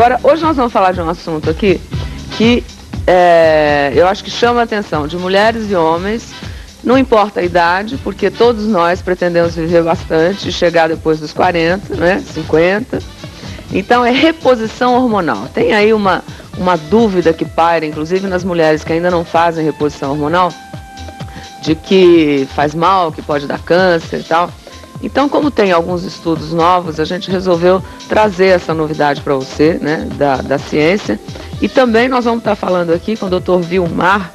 Agora, hoje nós vamos falar de um assunto aqui que eu acho que chama a atenção de mulheres e homens, não importa a idade, porque todos nós pretendemos viver bastante, chegar depois dos 40, né, 50. Então é reposição hormonal. Tem aí uma dúvida que paira, inclusive nas mulheres que ainda não fazem reposição hormonal, de que faz mal, que pode dar câncer e tal. Então, como tem alguns estudos novos, a gente resolveu trazer essa novidade para você, né, da ciência. E também nós vamos estar falando aqui com o Dr. Vilmar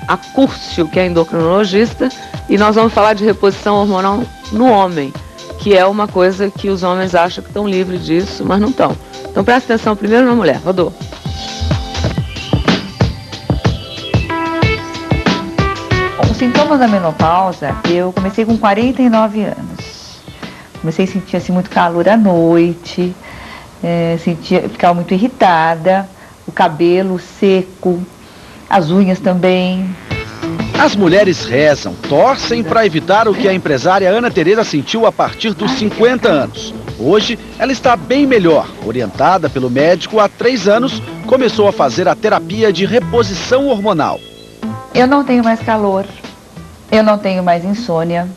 Acúrcio, que é endocrinologista, e nós vamos falar de reposição hormonal no homem, que é uma coisa que os homens acham que estão livres disso, mas não estão. Então presta atenção primeiro na mulher. Rodou. Os sintomas da menopausa, eu comecei com 49 anos. Comecei a sentir assim, muito calor à noite, ficava muito irritada, o cabelo seco, as unhas também. As mulheres rezam, torcem para evitar o que a empresária Ana Tereza sentiu a partir dos 50 anos. Hoje, ela está bem melhor. Orientada pelo médico há 3 anos, começou a fazer a terapia de reposição hormonal. Eu não tenho mais calor, eu não tenho mais insônia,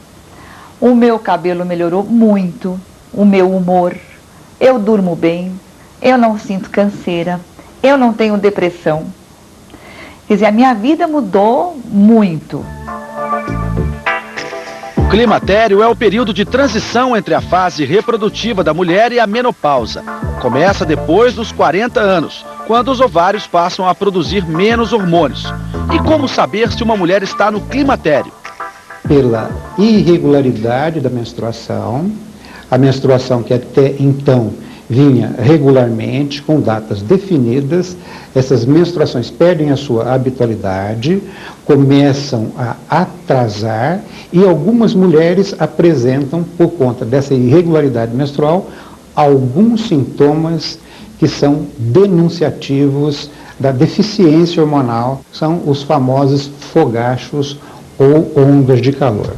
o meu cabelo melhorou muito, o meu humor, eu durmo bem, eu não sinto canseira, eu não tenho depressão. Quer dizer, a minha vida mudou muito. O climatério é o período de transição entre a fase reprodutiva da mulher e a menopausa. Começa depois dos 40 anos, quando os ovários passam a produzir menos hormônios. E como saber se uma mulher está no climatério? Pela irregularidade da menstruação, a menstruação que até então vinha regularmente, com datas definidas, essas menstruações perdem a sua habitualidade, começam a atrasar e algumas mulheres apresentam, por conta dessa irregularidade menstrual, alguns sintomas que são denunciativos da deficiência hormonal, são os famosos fogachos ou ondas de calor.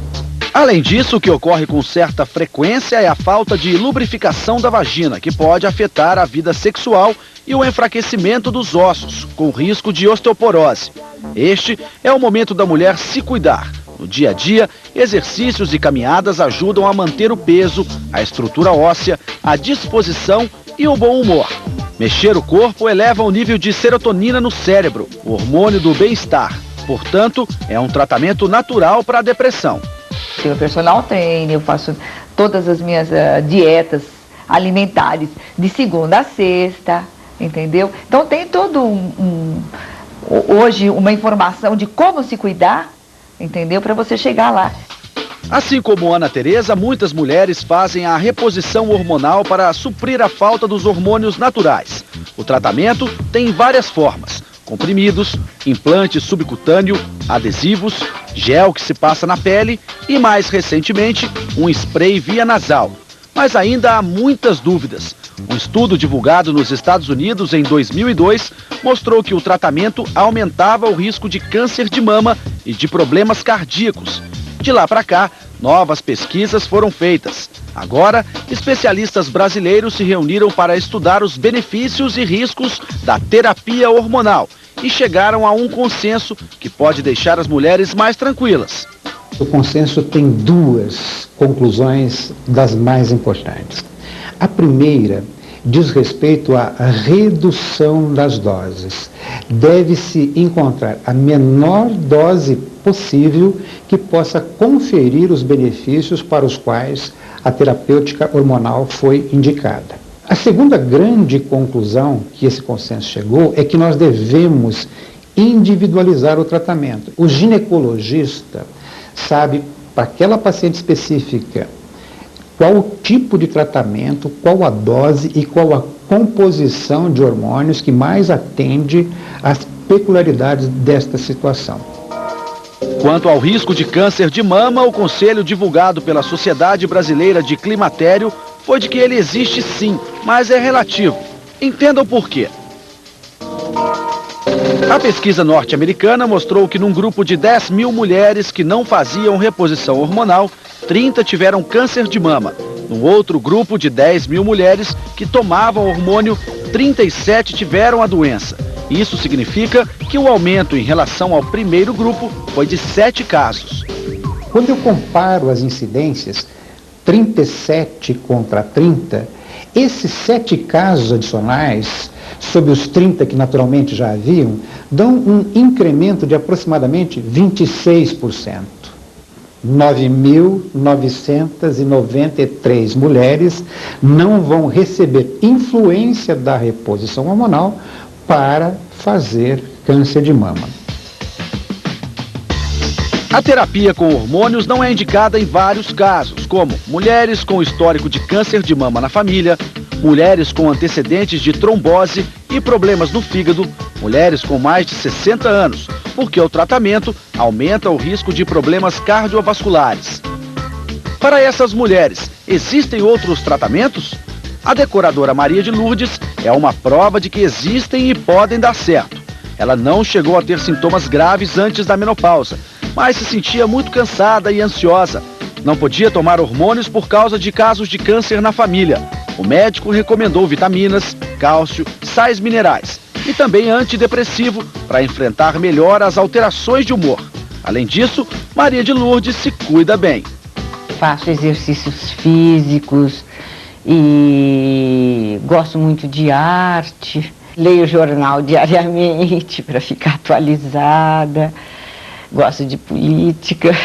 Além disso, o que ocorre com certa frequência é a falta de lubrificação da vagina, que pode afetar a vida sexual e o enfraquecimento dos ossos, com risco de osteoporose. Este é o momento da mulher se cuidar. No dia a dia, exercícios e caminhadas ajudam a manter o peso, a estrutura óssea, a disposição e o bom humor. Mexer o corpo eleva o nível de serotonina no cérebro, o hormônio do bem-estar. Portanto, é um tratamento natural para a depressão. Eu personal trainer, eu faço todas as minhas dietas alimentares de segunda a sexta, entendeu? Então tem todo hoje uma informação de como se cuidar, entendeu? Para você chegar lá. Assim como Ana Tereza, muitas mulheres fazem a reposição hormonal para suprir a falta dos hormônios naturais. O tratamento tem várias formas: comprimidos, implante subcutâneo, adesivos, gel que se passa na pele e, mais recentemente, um spray via nasal. Mas ainda há muitas dúvidas. Um estudo divulgado nos Estados Unidos em 2002 mostrou que o tratamento aumentava o risco de câncer de mama e de problemas cardíacos. De lá para cá, novas pesquisas foram feitas. Agora, especialistas brasileiros se reuniram para estudar os benefícios e riscos da terapia hormonal e chegaram a um consenso que pode deixar as mulheres mais tranquilas. O consenso tem 2 conclusões das mais importantes. A primeira diz respeito à redução das doses. Deve-se encontrar a menor dose possível que possa conferir os benefícios para os quais a terapêutica hormonal foi indicada. A segunda grande conclusão que esse consenso chegou é que nós devemos individualizar o tratamento. O ginecologista sabe, para aquela paciente específica, qual o tipo de tratamento, qual a dose e qual a composição de hormônios que mais atende às peculiaridades desta situação. Quanto ao risco de câncer de mama, o conselho divulgado pela Sociedade Brasileira de Climatério foi de que ele existe sim, mas é relativo. Entenda o porquê. A pesquisa norte-americana mostrou que num grupo de 10.000 mulheres que não faziam reposição hormonal, 30 tiveram câncer de mama No outro grupo de 10 mil mulheres que tomavam hormônio, 37 tiveram a doença. Isso significa que o aumento em relação ao primeiro grupo foi de 7 casos. Quando eu comparo as incidências, 37 contra 30, esses 7 casos adicionais, sobre os 30 que naturalmente já haviam, dão um incremento de aproximadamente 26%. 9.993 mulheres não vão receber influência da reposição hormonal para fazer câncer de mama. A terapia com hormônios não é indicada em vários casos, como mulheres com histórico de câncer de mama na família, mulheres com antecedentes de trombose e problemas no fígado, mulheres com mais de 60 anos, porque o tratamento aumenta o risco de problemas cardiovasculares. Para essas mulheres, existem outros tratamentos? A decoradora Maria de Lourdes é uma prova de que existem e podem dar certo. Ela não chegou a ter sintomas graves antes da menopausa, mas se sentia muito cansada e ansiosa. Não podia tomar hormônios por causa de casos de câncer na família. O médico recomendou vitaminas, cálcio, sais minerais e também antidepressivo para enfrentar melhor as alterações de humor. Além disso, Maria de Lourdes se cuida bem. Faço exercícios físicos e gosto muito de arte. Leio jornal diariamente para ficar atualizada. Gosto de política.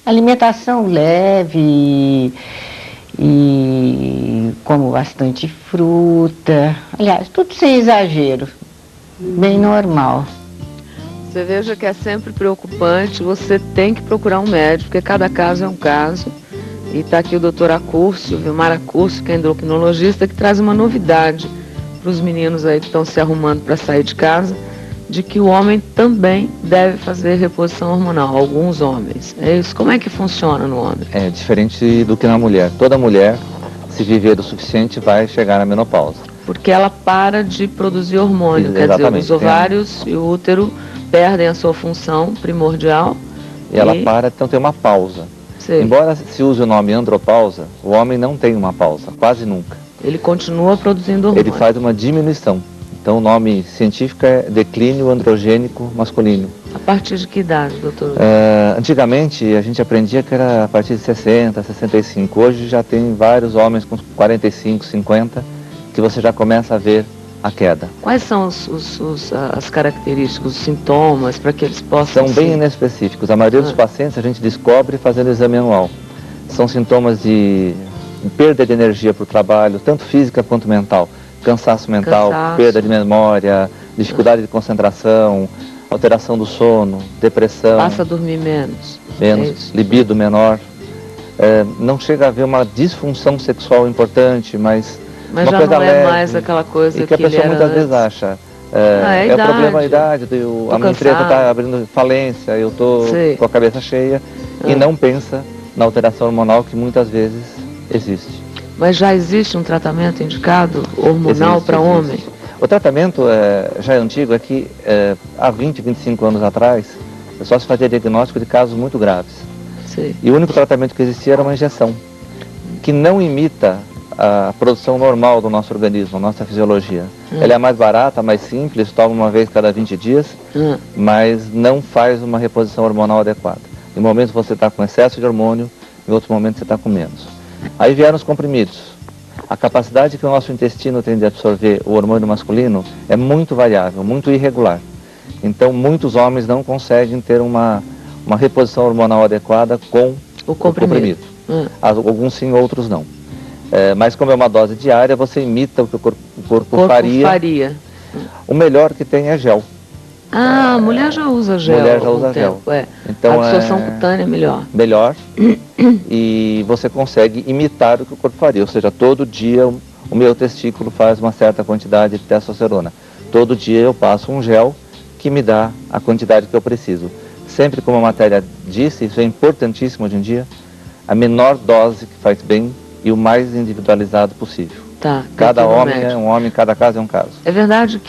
Alimentação leve e como bastante fruta. Aliás, tudo sem exagero. Bem normal. Você veja que é sempre preocupante, você tem que procurar um médico, porque cada caso é um caso. E está aqui o doutor Acúrcio, Vilmar Acúrcio, que é endocrinologista, que traz uma novidade para os meninos aí que estão se arrumando para sair de casa, de que o homem também deve fazer reposição hormonal, alguns homens. É isso? Como é que funciona no homem? É diferente do que na mulher. Toda mulher, se viver o suficiente, vai chegar na menopausa. Porque ela para de produzir hormônio, quer dizer, os ovários e o útero perdem a sua função primordial. E ela para, então tem uma pausa. Sei. Embora se use o nome andropausa, o homem não tem uma pausa, quase nunca. Ele continua produzindo hormônio. Ele faz uma diminuição. Então o nome científico é declínio androgênico masculino. A partir de que idade, doutor? Antigamente a gente aprendia que era a partir de 60, 65. Hoje já tem vários homens com 45, 50, que você já começa a ver a queda. Quais são as características, os sintomas, para que eles possam... São bem inespecíficos. A maioria dos pacientes a gente descobre fazendo o exame anual. São sintomas de perda de energia para o trabalho, tanto física quanto mental. Cansaço mental, perda de memória, dificuldade de concentração, alteração do sono, depressão. Passa a dormir menos. Libido menor. Não chega a haver uma disfunção sexual importante, mas uma já coisa não leve, é mais aquela coisa que a pessoa muitas vezes acha. É o problema da idade, a minha empresa está abrindo falência, eu estou com a cabeça cheia e não pensa na alteração hormonal que muitas vezes existe. Mas já existe um tratamento indicado hormonal para homem? O tratamento já é antigo, é que há 20, 25 anos atrás, só se fazia diagnóstico de casos muito graves. Sim. E o único tratamento que existia era uma injeção, que não imita a produção normal do nosso organismo, a nossa fisiologia. Ela é mais barata, mais simples, toma uma vez cada 20 dias, mas não faz uma reposição hormonal adequada. Em momentos você está com excesso de hormônio, em outros momentos você está com menos. Aí vieram os comprimidos. A capacidade que o nosso intestino tem de absorver o hormônio masculino é muito variável, muito irregular. Então muitos homens não conseguem ter uma reposição hormonal adequada com o comprimido. Alguns sim, outros não. Mas como é uma dose diária, você imita o que o corpo faria. O melhor que tem é gel. A mulher já usa gel. Mulher já usa gel. Então, a absorção cutânea é melhor. Melhor. E você consegue imitar o que o corpo faria. Ou seja, todo dia o meu testículo faz uma certa quantidade de testosterona. Todo dia eu passo um gel que me dá a quantidade que eu preciso. Sempre como a matéria disse, isso é importantíssimo hoje em dia, a menor dose que faz bem e o mais individualizado possível. Tá, cada homem é um homem, cada caso é um caso. É verdade